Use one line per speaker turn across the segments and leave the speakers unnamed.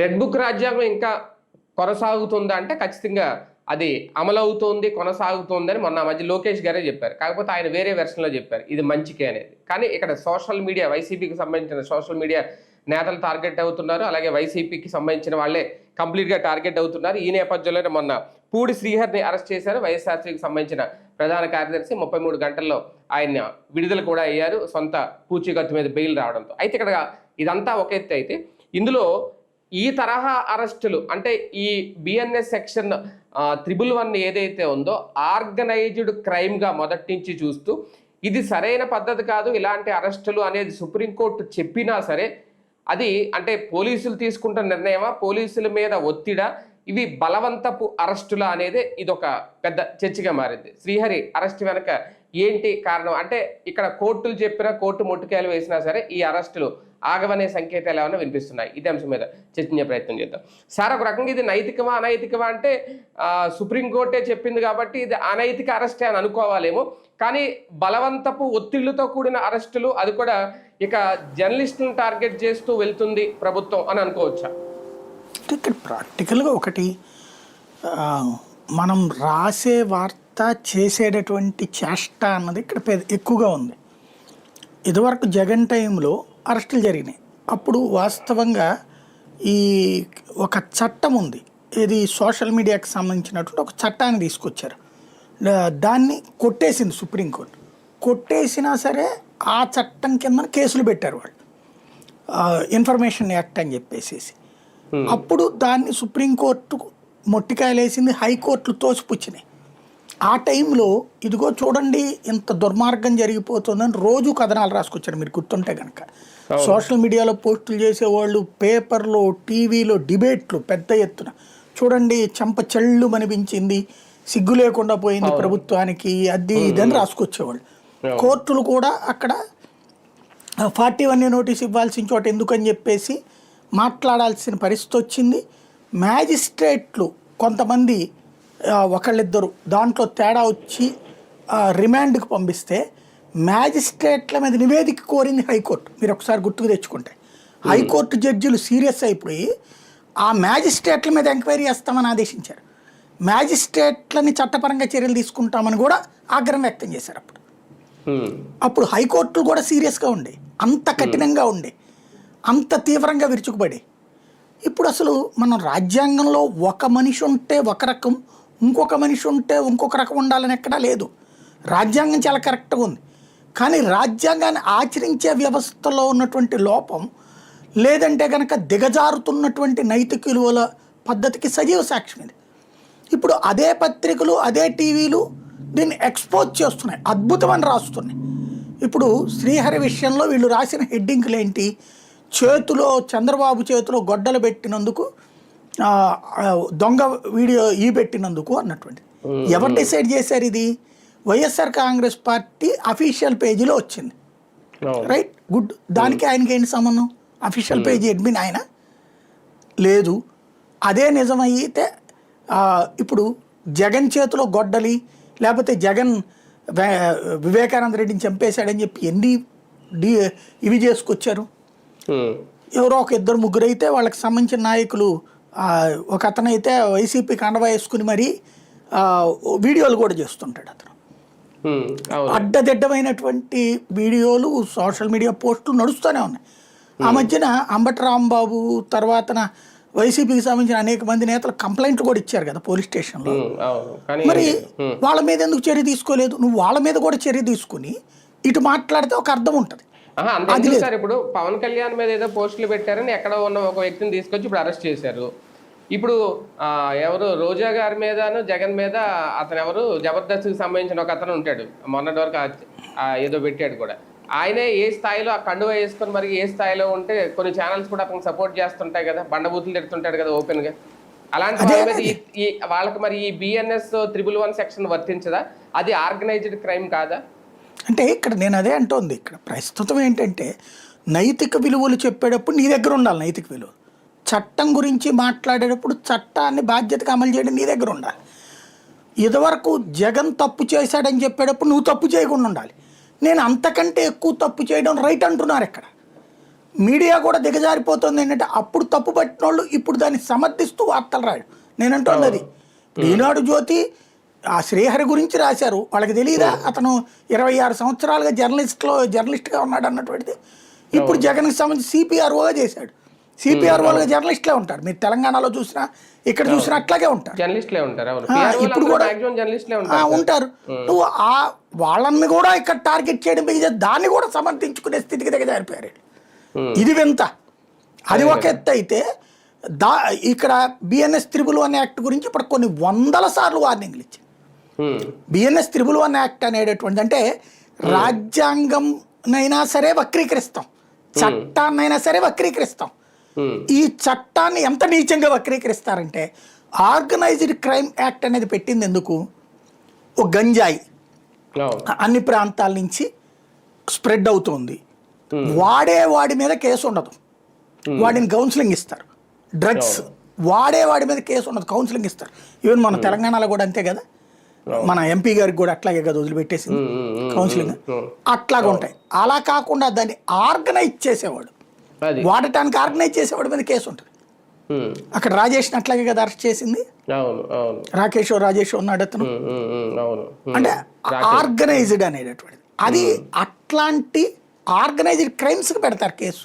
Red book రాజ్యాంగం ఇంకా కొనసాగుతుందా అంటే ఖచ్చితంగా అది అమలవుతోంది, కొనసాగుతోంది అని మొన్న మధ్య లోకేష్ గారే చెప్పారు. కాకపోతే ఆయన వేరే వెర్షన్లో చెప్పారు ఇది మంచికే అనేది. కానీ ఇక్కడ సోషల్ మీడియా, వైసీపీకి సంబంధించిన సోషల్ మీడియా నేతలు టార్గెట్ అవుతున్నారు. అలాగే వైసీపీకి సంబంధించిన వాళ్ళే కంప్లీట్గా టార్గెట్ అవుతున్నారు. ఈ నేపథ్యంలోనే మొన్న పూడి శ్రీహరిని అరెస్ట్ చేశారు. వైఎస్ఆర్సీకి సంబంధించిన ప్రధాన కార్యదర్శి 33 గంటల్లో ఆయన విడుదల కూడా అయ్యారు, సొంత పూచీకత్తు మీద బెయిల్ రావడంతో. అయితే ఇక్కడ ఇదంతా ఒక ఎత్తు అయితే, ఇందులో ఈ తరహా అరెస్టులు అంటే ఈ బిఎన్ఎస్ సెక్షన్ 111 ఏదైతే ఉందో ఆర్గనైజ్డ్ క్రైమ్గా మొదటి నుంచి చూస్తూ ఇది సరైన పద్ధతి కాదు ఇలాంటి అరెస్టులు అనేది సుప్రీంకోర్టు చెప్పినా సరే, అది అంటే పోలీసులు తీసుకుంటున్న నిర్ణయమా, పోలీసుల మీద ఒత్తిడా, ఇవి బలవంతపు అరెస్టుల అనేది ఇదొక పెద్ద చర్చగా మారింది. శ్రీహరి అరెస్ట్ వెనక ఏంటి కారణం అంటే, ఇక్కడ కోర్టులు చెప్పినా, కోర్టు మొట్టుకాయలు వేసినా సరే ఈ అరెస్టులు ఆగవనే సంకేతాలు ఏమైనా వినిపిస్తున్నాయి. ఇదే అంశం మీద చర్చించే ప్రయత్నం చేద్దాం. సార్, ఒక రకంగా ఇది నైతికమా అనైతికమా అంటే సుప్రీంకోర్టే చెప్పింది కాబట్టి ఇది అనైతిక అరెస్టే అని అనుకోవాలేమో. కానీ బలవంతపు ఒత్తిళ్లతో కూడిన అరెస్టులు, అది కూడా ఇక జర్నలిస్టులను టార్గెట్ చేస్తూ వెళ్తుంది ప్రభుత్వం అని అనుకోవచ్చా?
ఇక్కడ ప్రాక్టికల్గా ఒకటి, మనం రాసే వార్త చేసేటటువంటి చేష్ట అన్నది ఇక్కడ ఎక్కువగా ఉంది. ఇదివరకు జగన్ టైంలో అరెస్టులు జరిగినాయి. అప్పుడు వాస్తవంగా ఈ ఒక చట్టం ఉంది, ఇది సోషల్ మీడియాకి సంబంధించినటువంటి ఒక చట్టాన్ని తీసుకొచ్చారు. దాన్ని కొట్టేసింది సుప్రీంకోర్టు. కొట్టేసినా సరే ఆ చట్టం కింద కేసులు పెట్టారు వాళ్ళు, ఇన్ఫర్మేషన్ యాక్ట్ అని చెప్పేసి. అప్పుడు దాన్ని సుప్రీంకోర్టు మొట్టికాయలేసింది, హైకోర్టులు తోసిపుచ్చినాయి. ఆ టైంలో ఇదిగో చూడండి ఇంత దుర్మార్గం జరిగిపోతుందని రోజు కథనాలు రాసుకొచ్చారు. మీరు గుర్తుంటే కనుక సోషల్ మీడియాలో పోస్టులు చేసేవాళ్ళు, పేపర్లో, టీవీలో డిబేట్లు పెద్ద ఎత్తున, చూడండి చెంప చెళ్ళు అనిపించింది, సిగ్గు లేకుండా పోయింది ప్రభుత్వానికి, అది ఇదని రాసుకొచ్చేవాళ్ళు. కోర్టులు కూడా అక్కడ 41 నోటీస్ ఇవ్వాల్సిన చోట ఎందుకని చెప్పేసి మాట్లాడాల్సిన పరిస్థితి వచ్చింది. మ్యాజిస్ట్రేట్లు కొంతమంది ఒకళ్ళిద్దరు దాంట్లో తేడా వచ్చి రిమాండ్కి పంపిస్తే మ్యాజిస్ట్రేట్ల మీద నివేదిక కోరింది హైకోర్టు. మీరు ఒకసారి గుర్తుకు తెచ్చుకుంటే హైకోర్టు జడ్జిలు సీరియస్ అయిపోయి ఆ మ్యాజిస్ట్రేట్ల మీద ఎంక్వైరీ చేస్తామని ఆదేశించారు. మ్యాజిస్ట్రేట్లని చట్టపరంగా చర్యలు తీసుకుంటామని కూడా ఆగ్రహం వ్యక్తం చేశారు. అప్పుడు హైకోర్టులు కూడా సీరియస్గా ఉండే, అంత కఠినంగా ఉండే, అంత తీవ్రంగా విరుచుకుపడి. ఇప్పుడు అసలు మనం రాజ్యాంగంలో ఒక మనిషి ఉంటే ఒక రకం, ఇంకొక మనిషి ఉంటే ఇంకొక రకం ఉండాలని ఎక్కడా లేదు. రాజ్యాంగం చాలా కరెక్ట్గా ఉంది. కానీ రాజ్యాంగాన్ని ఆచరించే వ్యవస్థలో ఉన్నటువంటి లోపం, లేదంటే కనుక దిగజారుతున్నటువంటి నైతిక విలువల పద్ధతికి సజీవ సాక్ష్యం ఇది. ఇప్పుడు అదే పత్రికలు, అదే టీవీలు దీన్ని ఎక్స్పోజ్ చేస్తున్నాయి, అద్భుతమని రాస్తున్నాయి. ఇప్పుడు శ్రీహరి విషయంలో వీళ్ళు రాసిన హెడ్డింగ్లు ఏంటి, చేతిలో చంద్రబాబు చేతిలో గొడ్డలు పెట్టినందుకు, దొంగ వీడియో పెట్టినందుకు అన్నటువంటి. ఎవరు డిసైడ్ చేశారు ఇది? వైఎస్ఆర్ కాంగ్రెస్ పార్టీ అఫీషియల్ పేజీలో వచ్చింది. Right, good. దానికి ఆయనకి ఏంటి సంబంధం? అఫీషియల్ పేజీ అడ్మిన్ ఆయన లేదు. అదే నిజమైతే ఇప్పుడు జగన్ చేతిలో గొడ్డలి, లేకపోతే జగన్ వివేకానంద రెడ్డిని చంపేశాడని చెప్పి ఎన్ని ఇవి చేసుకొచ్చారు. ఎవరో ఒక ఇద్దరు ముగ్గురు అయితే వాళ్ళకి సంబంధించిన నాయకులు, ఒక అతనైతే వైసీపీ కండవా వేసుకుని మరీ వీడియోలు కూడా చేస్తుంటాడు. అతను అడ్డదిడ్డమైనటువంటి వీడియోలు, సోషల్ మీడియా పోస్టులు నడుస్తూనే ఉన్నాయి. ఆ మధ్యన అంబటి రాంబాబు తర్వాతన వైసీపీకి సంబంధించిన అనేక మంది నేతలు కంప్లైంట్లు కూడా ఇచ్చారు కదా పోలీస్ స్టేషన్లో. మరి వాళ్ళ మీద ఎందుకు చర్య తీసుకోలేదు? నువ్వు వాళ్ళ మీద కూడా చర్య తీసుకుని ఇటు మాట్లాడితే ఒక అర్థం ఉంటుంది.
సార్, ఇప్పుడు పవన్ కళ్యాణ్ మీద ఏదో పోస్టులు పెట్టారని ఎక్కడ ఉన్న ఒక వ్యక్తిని తీసుకొచ్చి ఇప్పుడు అరెస్ట్ చేశారు. ఇప్పుడు ఎవరు రోజా గారి మీదను జగన్ మీద అతను ఎవరు జబర్దస్త్కి సంబంధించిన ఒక అతను ఉంటాడు, మొన్నటి వరకు ఏదో పెట్టాడు కూడా. ఆయనే ఏ స్థాయిలో ఆ కండువా వేసుకొని మరి ఏ స్థాయిలో ఉంటే కొన్ని ఛానల్స్ కూడా అతను సపోర్ట్ చేస్తుంటాయి కదా, బండబూతులు తిడుతుంటాడు కదా ఓపెన్గా. అలాంటి వాళ్ళ మీద వాళ్ళకి మరి ఈ బిఎన్ఎస్ 111 సెక్షన్ వర్తించదా? అది ఆర్గనైజ్డ్ క్రైమ్ కాదా?
అంటే ఇక్కడ నేను అదే అంటోంది. ఇక్కడ ప్రస్తుతం ఏంటంటే నైతిక విలువలు చెప్పేటప్పుడు నీ దగ్గర ఉండాలి నైతిక విలువ. చట్టం గురించి మాట్లాడేటప్పుడు చట్టాన్ని బాధ్యతగా అమలు చేయడం నీ దగ్గర ఉండాలి. ఇదివరకు జగన్ తప్పు చేశాడని చెప్పేటప్పుడు నువ్వు తప్పు చేయకుండా ఉండాలి. నేను అంతకంటే ఎక్కువ తప్పు చేయడం రైట్ అంటున్నారు ఇక్కడ. మీడియా కూడా దిగజారిపోతుంది ఏంటంటే అప్పుడు తప్పు పట్టిన వాళ్ళు ఇప్పుడు దాన్ని సమర్థిస్తూ వార్తలు రాయడు. నేను అంటోంది అది. ఈనాడు జ్యోతి ఆ శ్రీహరి గురించి రాశారు, వాళ్ళకి తెలియదా అతను 26 సంవత్సరాలుగా జర్నలిస్ట్గా ఉన్నాడు అన్నటువంటిది. ఇప్పుడు జగన్కి సంబంధించి సిపిఆర్ఓగా చేశాడు. సిపిఆర్ఓలుగా జర్నలిస్ట్లే ఉంటారు. మీరు తెలంగాణలో చూసినా ఇక్కడ చూసినా అట్లాగే ఉంటారు.
జర్నలిస్టులే ఉంటారు.
ఇప్పుడు కూడా
జర్నలిస్టులే
ఉంటారు. నువ్వు వాళ్ళని కూడా ఇక్కడ టార్గెట్ చేయడం మీద దాన్ని కూడా సమర్థించుకునే స్థితికి దిగజారిపోయారు. ఇది వింత. అది ఒక ఎత్తు అయితే ఇక్కడ బిఎన్ఎస్ 311 యాక్ట్ గురించి ఇప్పుడు కొన్ని 100 సార్లు వార్నింగ్లు ఇచ్చింది. బిఎన్ఎస్ 311 యాక్ట్ అనేటటువంటి అంటే రాజ్యాంగంనైనా సరే వక్రీకరిస్తాం, చట్టాన్నైనా సరే వక్రీకరిస్తాం. ఈ చట్టాన్ని ఎంత నీచంగా వక్రీకరిస్తారంటే ఆర్గనైజ్డ్ క్రైమ్ యాక్ట్ అనేది పెట్టింది ఎందుకు? ఒక గంజాయి అన్ని ప్రాంతాల నుంచి స్ప్రెడ్ అవుతుంది, వాడి మీద కేసు ఉండదు, వాడిని కౌన్సిలింగ్ ఇస్తారు. డ్రగ్స్ వాడి మీద కేసు ఉండదు, కౌన్సిలింగ్ ఇస్తారు. ఈవెన్ మన తెలంగాణలో కూడా అంతే కదా, మన ఎంపీ గారికి కూడా అట్లాగే కదా వదిలిపెట్టేసింది కౌన్సిలింగ్. అట్లాగా ఉంటాయి. అలా కాకుండా దాన్ని ఆర్గనైజ్ చేసేవాడు, వాడటానికి ఆర్గనైజ్ చేసేవాడి మీద కేసు ఉంటుంది. అక్కడ రాజేష్ అట్లాగే కదా అరెస్ట్ చేసింది, రాజేష్ ఉన్నాడు అతను. అంటే ఆర్గనైజ్డ్ అనేటటువంటిది అది అట్లాంటి ఆర్గనైజ్డ్ క్రైమ్స్కి పెడతారు కేసు.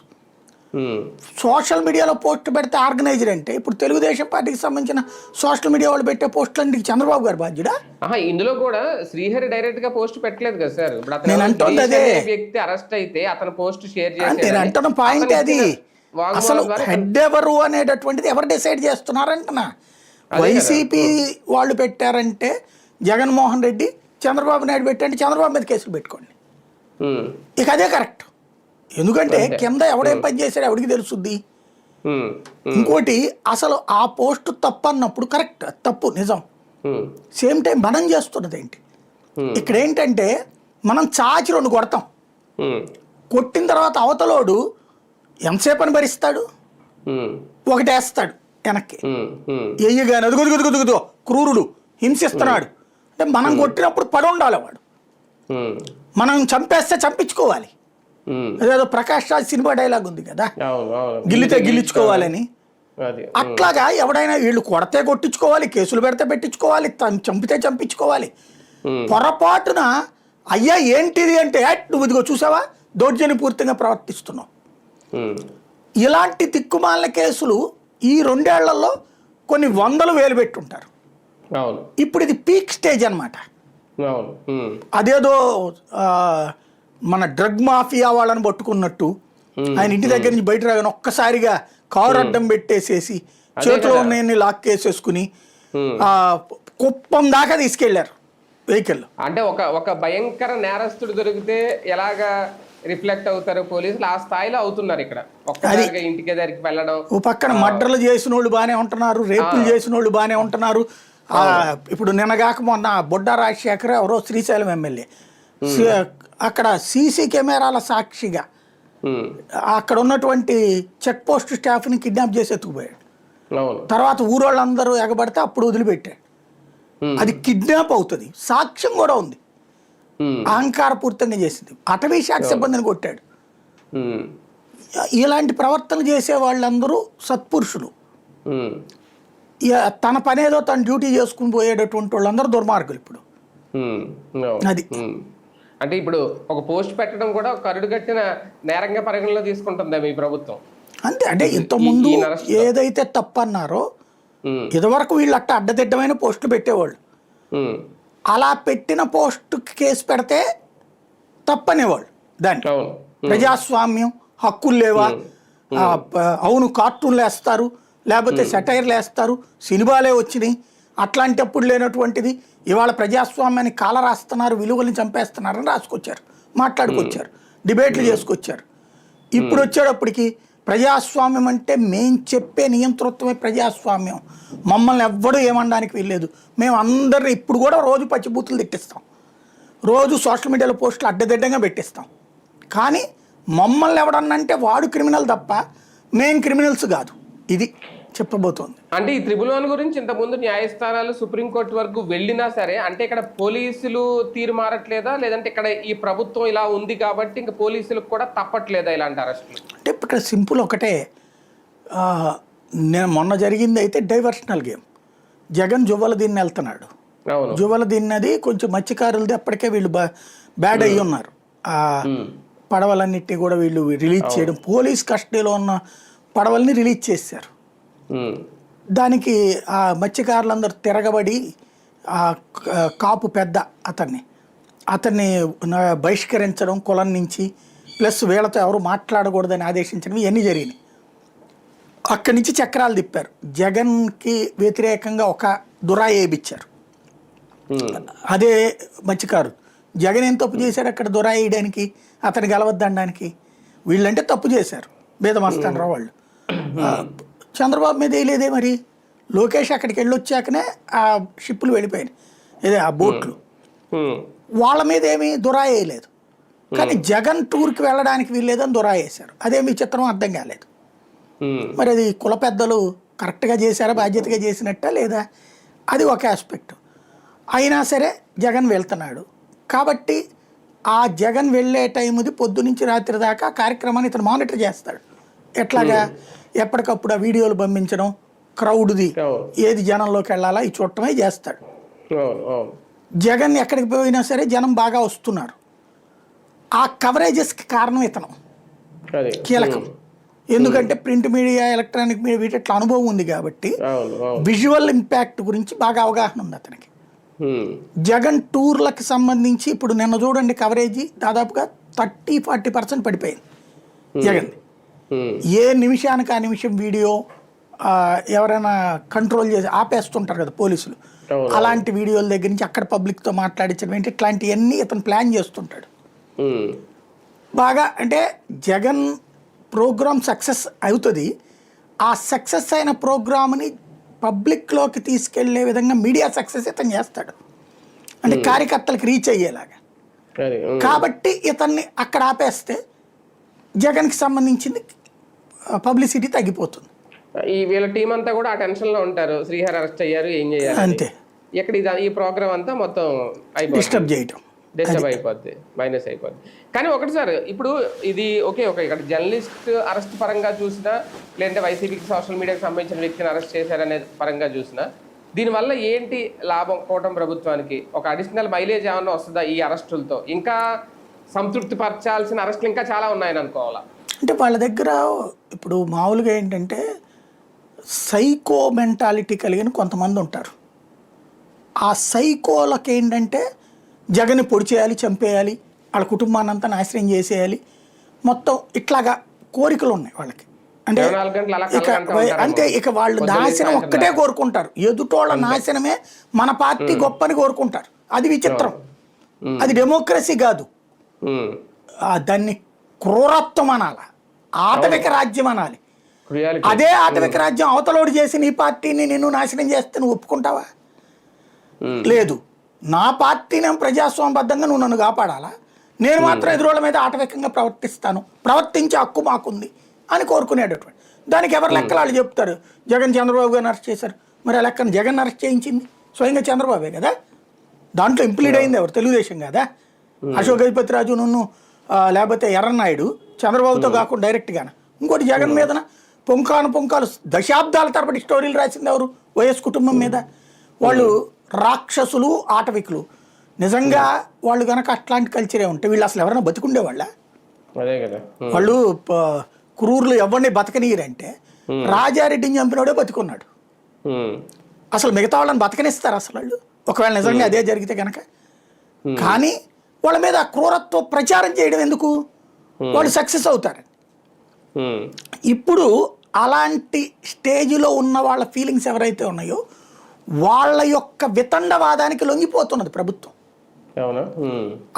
సోషల్ మీడియాలో పోస్ట్ పెడితే ఆర్గనైజ్డ్ అంటే ఇప్పుడు తెలుగుదేశం పార్టీకి సంబంధించిన సోషల్ మీడియా వాళ్ళు పెట్టే పోస్టులన్నిటికీ చంద్రబాబు గారు బాధ్యుడా?
ఇందులో కూడా శ్రీహరి డైరెక్ట్ గా పోస్ట్ పెట్టలేదు కదా సార్.
నేను అంటుంది అదే,
వ్యక్తి అరెస్ట్ అయితే అతను పోస్ట్ షేర్
నేను అంటున్న పాయింట్ అది. అసలు హెడ్ ఎవరు అనేటటువంటిది ఎవరు డిసైడ్ చేస్తున్నారంటున్నా. వైసీపీ వాళ్ళు పెట్టారంటే జగన్మోహన్ రెడ్డి, చంద్రబాబు నాయుడు పెట్టండి, చంద్రబాబు మీద కేసులు పెట్టుకోండి. ఇక అదే కరెక్ట్. ఎందుకంటే కింద ఎవడేం పని చేశాడు ఎవడికి తెలుసుద్ది. ఇంకోటి అసలు ఆ పోస్ట్ తప్పు అన్నప్పుడు కరెక్ట్, తప్పు నిజం. సేమ్ టైం మనం చేస్తున్నది ఏంటి ఇక్కడ ఏంటంటే మనం చాచి 2 కొడతాం, కొట్టిన తర్వాత అవతలోడు ఎంతసేపు అని భరిస్తాడు, ఒకటేస్తాడు వెనక్కి. ఎయ్యగానే అదుగుదుగుదుగుదుగుదో క్రూరుడు హింసిస్తున్నాడు అంటే మనం కొట్టినప్పుడు పడి ఉండాలి వాడు. మనం చంపేస్తే చంపించుకోవాలి. అదేదో ప్రకాష్ రాజ్ సినిమా డైలాగ్ ఉంది కదా, గిల్లితే గిల్లించుకోవాలని. అట్లాగా ఎవడైనా వీళ్ళు కొడితే కొట్టించుకోవాలి, కేసులు పెడితే పెట్టించుకోవాలి, చంపితే చంపించుకోవాలి. పొరపాటున అయ్యా ఏంటిది అంటే నువ్వు ఇదిగో చూసావా దౌర్జన్యపూర్తిగా ప్రవర్తిస్తున్నావు. ఇలాంటి తిక్కుమాలిన కేసులు ఈ 2 ఏళ్లలో కొన్ని 100,000 పెట్టుంటారు. ఇప్పుడు ఇది పీక్ స్టేజ్ అన్నమాట. అదేదో మన డ్రగ్ మాఫియా వాళ్ళని పట్టుకున్నట్టు ఆయన ఇంటి దగ్గర నుంచి బయట రాగానే ఒక్కసారిగా కారు అడ్డం పెట్టేసేసి చేతిలో ఉన్నాయన్ని లాక్కేసేసుకుని కుప్పం దాకా తీసుకెళ్లారు వెహికల్.
అంటే ఒక భయంకర నేరస్తుడు దొరికితే ఎలాగా రిఫ్లెక్ట్ అవుతారు పోలీసులు, ఆ స్థాయిలో అవుతున్నారు ఇక్కడ. ఒక్కసారిగా ఇంటికి దగ్గరికి వెళ్ళడం.
ఓ పక్కన మర్డర్లు చేసిన వాళ్ళు బాగానే ఉంటున్నారు, రేపులు చేసిన వాళ్ళు బాగానే ఉంటున్నారు. ఇప్పుడు నిన్నగాక మొన్న బొడ్డ రాజశేఖర్ ఎవరో శ్రీశైలం ఎమ్మెల్యే అక్కడ సీసీ కెమెరాల సాక్షిగా అక్కడ ఉన్నటువంటి చెక్ పోస్ట్ స్టాఫ్ని కిడ్నాప్ చేసి ఎత్తుకుపోయాడు. తర్వాత ఊరోళ్ళందరూ ఎగబడితే అప్పుడు వదిలిపెట్టాడు. అది కిడ్నాప్ అవుతుంది, సాక్ష్యం కూడా ఉంది. అహంకారపూర్తంగా చేసింది, అటవీ శాఖ సిబ్బందిని కొట్టాడు. ఇలాంటి ప్రవర్తన చేసే వాళ్ళందరూ సత్పురుషులు. తన పనేదో తన డ్యూటీ చేసుకుని పోయేటటువంటి వాళ్ళందరూ దుర్మార్గులు. ఇప్పుడు అది
అంటే ఇప్పుడు ఒక పోస్ట్ పెట్టడం కూడా ఒక కరుడు కట్టిన నేరంగా పరిగణలో తీసుకుంటుందా మీ ప్రభుత్వం?
అంతే. అంటే ఇంతకుముందు ఏదైతే తప్పన్నారో ఇదివరకు వీళ్ళు అడ్డదిడ్డమైన పోస్టులు పెట్టేవాళ్ళు. అలా పెట్టిన పోస్ట్ కేసు పెడితే తప్పనేవాళ్ళు. దాన్ని ప్రజాస్వామ్యం, హక్కులు లేవా, అవును కార్టూన్లు వేస్తారు, లేకపోతే సెటైర్లు వేస్తారు, సినిమాలే వచ్చినాయి, అట్లాంటప్పుడు లేనటువంటిది ఇవాళ ప్రజాస్వామ్యాన్ని కాల రాస్తున్నారు, విలువల్ని చంపేస్తున్నారని రాసుకొచ్చారు, మాట్లాడుకొచ్చారు, డిబేట్లు చేసుకొచ్చారు. ఇప్పుడు వచ్చేటప్పటికి ప్రజాస్వామ్యం అంటే మేం చెప్పే నియంతృత్వమే ప్రజాస్వామ్యం, మమ్మల్ని ఎవ్వడూ ఏమనడానికి వీల్లేదు, మేము అందరూ ఇప్పుడు కూడా రోజు పచ్చిబూతులు తిట్టిస్తాం, రోజు సోషల్ మీడియాలో పోస్టులు అడ్డదిడ్డంగా పెట్టిస్తాం, కానీ మమ్మల్ని ఎవడన్నంటే వాడు క్రిమినల్ తప్ప మేం క్రిమినల్స్ కాదు. ఇది చెప్పబోతోంది.
అంటే ఈ త్రిబుల్ 1 గురించి ఇంతకుముందు న్యాయస్థానాలు సుప్రీంకోర్టు వరకు వెళ్ళినా సరే, అంటే ఇక్కడ పోలీసులు తీరు మారట్లేదా, లేదంటే ఇక్కడ ఈ ప్రభుత్వం ఇలా ఉంది కాబట్టి ఇంకా పోలీసులకు కూడా తప్పట్లేదా ఇలాంటి అరెస్టులు?
అంటే ఇక్కడ సింపుల్ ఒకటే, నేను మొన్న జరిగింది అయితే డైవర్షనల్ గేమ్. జగన్ జువ్వలదీన్ని వెళ్తున్నాడు,
అవును.
జువ్వలదీన్నది కొంచెం మత్స్యకారులది, అప్పటికే వీళ్ళు బ్యాడ్ అయ్యి ఉన్నారు. ఆ పడవలన్నిటినీ కూడా వీళ్ళు రిలీజ్ చేయడం, పోలీస్ కస్టడీలో ఉన్న పడవల్ని రిలీజ్ చేశారు. దానికి ఆ మత్స్యకారులందరూ తిరగబడి ఆ కాపు పెద్ద అతన్ని బహిష్కరించడం కులం నుంచి, ప్లస్ వీళ్ళతో ఎవరు మాట్లాడకూడదని ఆదేశించడం, ఇవన్నీ జరిగినాయి. అక్కడి నుంచి చక్రాలు తిప్పారు. జగన్కి వ్యతిరేకంగా ఒక దురాయి వేయించారు. అదే మత్స్యకారు జగన్ ఏం తప్పు చేశాడు అక్కడ దురాయి వేయడానికి, అతను గెలవద్దనడానికి? వీళ్ళంటే తప్పు చేశారు, బేదమస్తానరావు వాళ్ళు. చంద్రబాబు మీద వేయలేదే మరి. లోకేష్ అక్కడికి వెళ్ళొచ్చాకనే ఆ షిప్పులు వెళ్ళిపోయినాయి, ఇదే ఆ బోట్లు. వాళ్ళ మీద ఏమీ దురాయి వేయలేదు. కానీ జగన్ టూర్కి వెళ్ళడానికి వీల్లేదని దురాయి వేశారు. అదేమి చిత్రం అర్థం కాలేదు. మరి అది కుల పెద్దలు కరెక్ట్గా చేశారా, బాధ్యతగా చేసినట్ట లేదా, అది ఒక ఆస్పెక్ట్. అయినా సరే జగన్ వెళ్తున్నాడు కాబట్టి ఆ జగన్ వెళ్ళే టైంది పొద్దు నుంచి రాత్రి దాకా కార్యక్రమాన్ని ఇతను మానిటర్ చేస్తాడు. ఎట్లాగా ఎప్పటికప్పుడు ఆ వీడియోలు పంపించడం, క్రౌడ్ది ఏది జనంలోకి వెళ్ళాలా ఈ చూడటమే చేస్తాడు. జగన్ ఎక్కడికి పోయినా సరే జనం బాగా వస్తున్నారు. ఆ కవరేజెస్కి కారణం ఇతను కీలకం. ఎందుకంటే ప్రింట్ మీడియా, ఎలక్ట్రానిక్ మీడియా వీటిట్లో అనుభవం ఉంది కాబట్టి విజువల్ ఇంపాక్ట్ గురించి బాగా అవగాహన ఉంది అతనికి. జగన్ టూర్లకు సంబంధించి ఇప్పుడు నిన్న చూడండి కవరేజీ దాదాపుగా 30-40% పడిపోయింది జగన్. ఏ నిమిషానికి ఆ నిమిషం వీడియో ఎవరైనా కంట్రోల్ చేసి ఆపేస్తుంటారు కదా పోలీసులు, అలాంటి వీడియోల దగ్గర నుంచి అక్కడ పబ్లిక్తో మాట్లాడించడం ఏంటి, ఇట్లాంటివన్నీ ఇతను ప్లాన్ చేస్తుంటాడు బాగా. అంటే జగన్ ప్రోగ్రామ్ సక్సెస్ అవుతుంది. ఆ సక్సెస్ అయిన ప్రోగ్రామ్ని పబ్లిక్లోకి తీసుకెళ్లే విధంగా మీడియా సక్సెస్ ఇతను చేస్తాడు, అంటే కార్యకర్తలకు రీచ్ అయ్యేలాగా. కాబట్టి ఇతన్ని అక్కడ ఆపేస్తే జగన్కి సంబంధించింది పబ్లిసిటీ తగ్గిపోతుంది.
ఈ వీళ్ళ టీం అంతా కూడా ఆ టెన్షన్లో ఉంటారు, శ్రీహరి అరెస్ట్ అయ్యారు, ఏం చేయాలి
అంతే.
ఇక్కడ ఈ ప్రోగ్రామ్ అంతా మొత్తం
డిస్టర్బ్ అయిపోద్ది,
మైనస్ అయిపోద్ది. కానీ ఒకటి సార్, ఇప్పుడు ఇది ఓకే ఇక్కడ జర్నలిస్ట్ అరెస్ట్ పరంగా చూసినా, లేదంటే వైసీపీకి సోషల్ మీడియాకి సంబంధించిన వ్యక్తిని అరెస్ట్ చేశారనే పరంగా చూసినా, దీనివల్ల ఏంటి లాభం కూటమి ప్రభుత్వానికి? ఒక అడిషనల్ మైలేజ్ ఏమన్నా వస్తుందా ఈ అరెస్టులతో? ఇంకా సంతృప్తి పరచాల్సిన అరెస్టులు ఇంకా చాలా ఉన్నాయని అనుకోవాలా?
అంటే వాళ్ళ దగ్గర ఇప్పుడు మామూలుగా ఏంటంటే సైకో మెంటాలిటీ కలిగిన కొంతమంది ఉంటారు. ఆ సైకోలకి ఏంటంటే జగన్ని పొడి చేయాలి, చంపేయాలి, వాళ్ళ కుటుంబాన్ని అంతా నాశనం చేసేయాలి, మొత్తం ఇట్లాగా కోరికలు ఉన్నాయి వాళ్ళకి. అంటే అంతే, ఇక వాళ్ళు నాశనం ఒక్కటే కోరుకుంటారు, ఎదుటోళ్ళ నాశనమే మన పార్టీ గొప్పని కోరుకుంటారు. అది విచిత్రం, అది డెమోక్రసీ కాదు, దాన్ని క్రూరత్వం అనాలి, ఆటవిక రాజ్యం అనాలి. అదే ఆటవిక రాజ్యం అవతలోడు చేసి నీ పార్టీని నిన్ను నాశనం చేస్తే నువ్వు ఒప్పుకుంటావా? లేదు, నా పార్టీని ప్రజాస్వామ్యబద్ధంగా నువ్వు నన్ను కాపాడాలా, నేను మాత్రం ఎదురోళ్ళ మీద ఆటవికంగా ప్రవర్తించే హక్కు మాకుంది అని కోరుకునేటటువంటి దానికి ఎవరు లెక్కలు వాళ్ళు చెప్తారు. జగన్ చంద్రబాబు గారిని అరెస్ట్ చేశారు, మరి ఆ లెక్కను జగన్ అరెస్ట్ చేయించింది స్వయంగా చంద్రబాబే కదా. దాంట్లో ఇంప్లీడ్ అయింది ఎవరు? తెలుగుదేశం కదా. అశోక్ గజపతిరాజు నున్ను లేకపోతే ఎర్రనాయుడు చంద్రబాబుతో కాకుండా డైరెక్ట్గానే. ఇంకోటి జగన్ మీదన పుంకాలు దశాబ్దాల తరబడి స్టోరీలు రాసింది ఎవరు? వైఎస్ కుటుంబం మీద. వాళ్ళు రాక్షసులు, ఆటవికులు. నిజంగా వాళ్ళు కనుక అట్లాంటి కల్చరే ఉంటే వీళ్ళు అసలు ఎవరైనా బతికుండేవాళ్ళ? వాళ్ళు క్రూరులు ఎవరిని బతకనీయరంటే రాజారెడ్డిని చంపినోడే బతికున్నాడు. అసలు మిగతా వాళ్ళని బతకనిస్తారు అసలు వాళ్ళు, ఒకవేళ నిజంగా అదే జరిగితే కనుక. కానీ వాళ్ళ మీద క్రూరత్వ ప్రచారం చేయడం ఎందుకు? వాళ్ళు సక్సెస్ అవుతారు. ఇప్పుడు అలాంటి స్టేజ్లో ఉన్న వాళ్ళ ఫీలింగ్స్ ఎవరైతే ఉన్నాయో వాళ్ళ యొక్క వితండవాదానికి లొంగిపోతున్నది ప్రభుత్వం.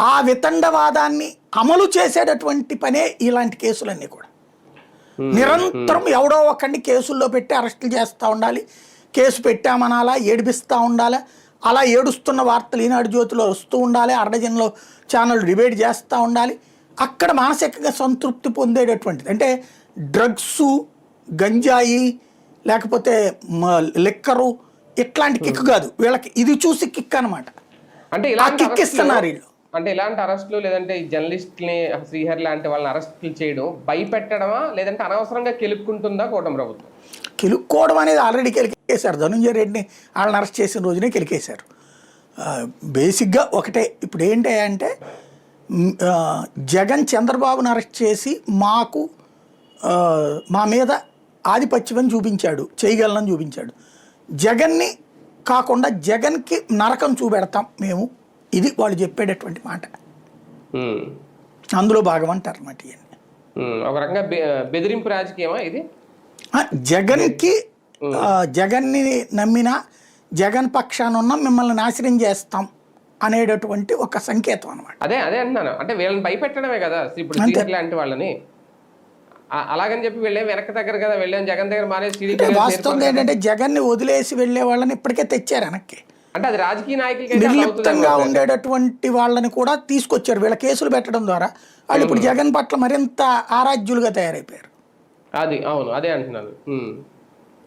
ఆ వితండవాదాన్ని అమలు చేసేటటువంటి పనే ఇలాంటి కేసులన్నీ కూడా. నిరంతరం ఎవడో ఒకరిని కేసుల్లో పెట్టి అరెస్టులు చేస్తూ ఉండాలి, కేసు పెట్టామనాలా, ఏడిపిస్తూ ఉండాలి. అలా ఏడుస్తున్న వార్తలు ఈనాడు జ్యోతిలో వస్తూ ఉండాలి, అర్ధజన్లో ఛానల్ డిబేట్ చేస్తూ ఉండాలి. అక్కడ మానసికంగా సంతృప్తి పొందేటటువంటిది అంటే డ్రగ్స్, గంజాయి, లేకపోతే లిక్కరు ఇట్లాంటి కిక్ కాదు, వీళ్ళకి ఇది చూసి కిక్ అనమాట.
అంటే
ఆ
ఇలాంటి
కిక్ ఇస్తున్నారు వీళ్ళు.
అంటే ఇలాంటి అరెస్టులు లేదంటే ఈ జర్నలిస్ట్ని శ్రీహరి లాంటి వాళ్ళని అరెస్టులు చేయడం భయపెట్టడమా లేదంటే అనవసరంగా కెలుక్కుంటుందా కూటమి ప్రభుత్వం?
కెలుక్కోవడం అనేది ఆల్రెడీ కెలికేశారు. ధనుంజయ రెడ్డిని వాళ్ళని అరెస్ట్ చేసిన రోజునే కెలికేశారు. బేసిక్గా ఒకటే, ఇప్పుడు ఏంటి అంటే జగన్ చంద్రబాబును అరెస్ట్ చేసి మా మీద ఆధిపత్యం చూపించాడు, చేయగలనని చూపించాడు. జగన్ని కాకుండా జగన్కి నరకం చూపెడతాం మేము, ఇది వాళ్ళు చెప్పేటటువంటి మాట. అందులో భాగం అంటారు అన్నమాట ఇవన్నీ.
ఒక రకంగా బెదిరింపు రాజకీయమా ఇది?
జగన్ని నమ్మినా జగన్ పక్షాన ఉన్న మిమ్మల్ని నాశనం చేస్తాం అనేటటువంటి ఒక సంకేతం అనమాట.
అదే అంటున్నాను, అంటే వీళ్ళని భయపెట్టడమే కదా ఇప్పుడు శ్రీహరి లాంటి వాళ్ళని. అలాగని చెప్పి వెళ్ళే వెనక్కి దగ్గర కదా వెళ్ళాం జగన్ దగ్గర మానేసి.
వాస్తవంగా ఏంటంటే జగన్ని వదిలేసి వెళ్ళే వాళ్ళని ఇప్పటికే తెచ్చారు వెనక్కి.
అంటే అది రాజకీయ నాయకులకి
నిర్లిప్తంగా ఉండేటటువంటి వాళ్ళని కూడా తీసుకొచ్చారు వీళ్ళ కేసులు పెట్టడం ద్వారా. వాళ్ళు ఇప్పుడు జగన్ పట్ల మరింత ఆరాధ్యులుగా తయారైపోయారు.
అది అవును, అదే అంటున్నాను.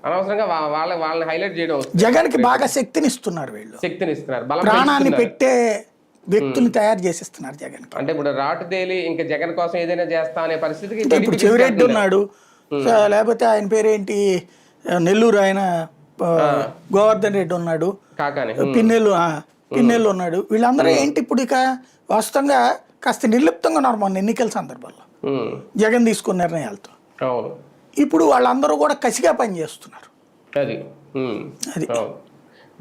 అనవసరంగా వాళ్ళని హైలైట్ చేయడం,
జగన్కి బాగా శక్తినిస్తున్నారు వీళ్ళు,
శక్తినిస్తున్నారు,
ప్రాణాన్ని పెట్టే వ్యక్తులు తయారు చేసిస్తున్నారు జగన్.
అంటే ఇప్పుడు రాటుదేలి ఇంకా జగన్ కోసం ఏదైనా చేస్తా అనే పరిస్థితికి
ఇప్పుడు చెవిరెడ్డి ఉన్నాడు, లేకపోతే ఆయన పేరేంటి నెల్లూరు ఆయన గోవర్ధన్ రెడ్డి ఉన్నాడు, పిన్నెల్లు ఉన్నాడు. వీళ్ళందరూ ఏంటి ఇప్పుడు ఇక వాస్తవంగా కాస్త నిర్లిప్తంగా ఉన్నారు మొన్న ఎన్నికల సందర్భంలో జగన్ తీసుకున్న నిర్ణయాలతో. ఇప్పుడు వాళ్ళందరూ కూడా కసిగా పనిచేస్తున్నారు.
అది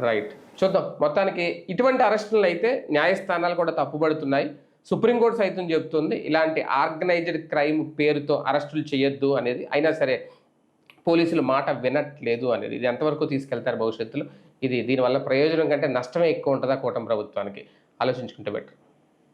రైట్. చూద్దాం. మొత్తానికి ఇటువంటి అరెస్టులు అయితే న్యాయస్థానాలు కూడా తప్పుపడుతున్నాయి. సుప్రీంకోర్టు సైతం చెబుతుంది ఇలాంటి ఆర్గనైజ్డ్ క్రైమ్ పేరుతో అరెస్టులు చేయొద్దు అనేది. అయినా సరే పోలీసులు మాట వినట్లేదు అనేది. ఇది ఎంతవరకు తీసుకెళ్తారు భవిష్యత్తులో? దీనివల్ల ప్రయోజనం కంటే నష్టమే ఎక్కువ ఉంటుందా కూటమి ప్రభుత్వానికి? ఆలోచించుకుంటే బెటర్.